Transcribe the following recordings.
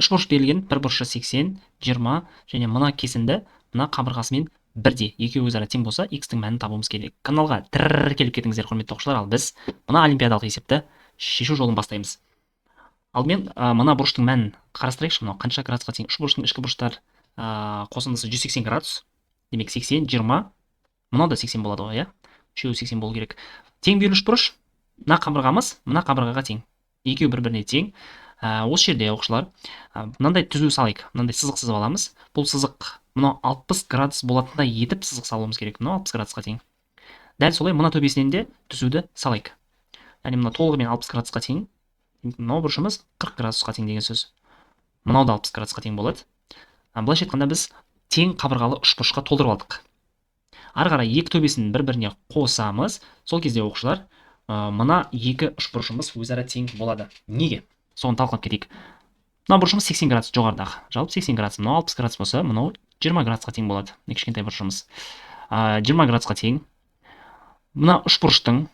бұрыш берілген, бір бұрышы 80, 20 және мына кесінді мына қабырғасымен бірдей, екеуі өзара тең болса, x-тің мәнін табуымыз керек. Каналға келіп кетіңіздер, құрметті оқушылар. Ал біз мына олимпиадалық есепті шешу жолын бастаймыз. Алдымен мына бұрыштың мәнін қарастырайықшы. Мынау қанша градусқа тең? Үш бұрыштың ішкі бұрыштар қосындысы 180 градус. Демек 80, 20. Мынау да 80 болады ғой, иә? Үшеуі 80 болу керек. Тең берілген үш бұрыш мына қабырғамыз мына қабырғаға тең. Екеуі бір-біріне тең. Осы жерде оқушылар мынандай түзу салайық. Мынандай сызық сызып аламыз. Бұл сызық мынау 60 градус болатындай етіп сызық салуымыз керек. Мынау 60 градусқа тең. Дәл солай мына төбесінен де түзуді салайық. Яғни мына толығымен 60 градусқа тең. Мынау бұрышымыз 40 градусқа тең деген сөз. Мынау да 60 градусқа тең болады. Былайша айтқанда біз тең қабырғалы үш бұрышқа толтырып алдық. Ары қарай екі төбесін бір-біріне қосамыз. Сол кезде оқушылар мына екі үш бұрышымыз өзара тең болады. Неге? Соны талқылап кетейік. Мына бұрышымыз 80 градус жоғарыдағы. Жалпы 80 градус, мынау 60 градус болса, мынау 20 градусқа тең болады. Кішкентай бұрышымыз 20 градусқа тең. Мына үш бұрыштың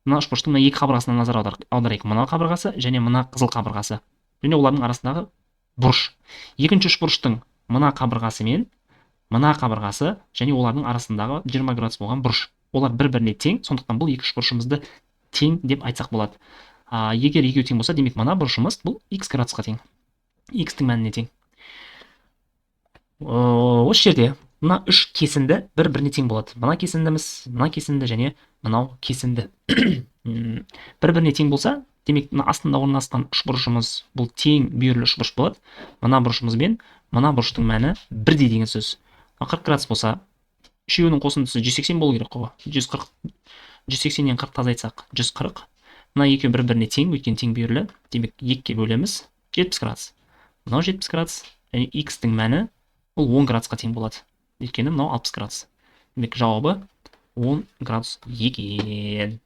мына екі қабырғасына назар аударайық. Мына қабырғасы және мына қызыл қабырғасы. Және олардың арасындағы бұрыш. Екінші үш бұрыштың мына қабырғасы мен мына қабырғасы және олардың арасындағы 20 градус болған бұрыш. Олар бір-біріне тең, сондықтан бұл екі үш бұрышымызды тең деп айтсақ болады. Егер екеуі тең болса, демек мына бұрышымыз бұл x градусқа тең. X-тің мәніне тең. Осы жерде мына үш кесінді бір-біріне тең болады. Мына кесінді және мынау кесінді. Бір-біріне тең болса, демек мына астында орналасқан үш бұрышымыз бұл тең бүйірлі үш бұрыш болады. Мына бұрышымыз бен мына бұрыштың мәні бірдей деген сөз. 40 градус болса, үшеуінің қосындысы 180 болу керек қой. 180-нен 40 тазайтсақ 140. Мына екеуі бір-біріне тең, өйткені тең бүйірлі. Демек 2-ге бөлеміз 70 градус. Мынау 70 градус және x-тің мәні бұл 10 градусқа тең болады. Өйткені мынау 60 градус. Демек жауабы 10 градус екен.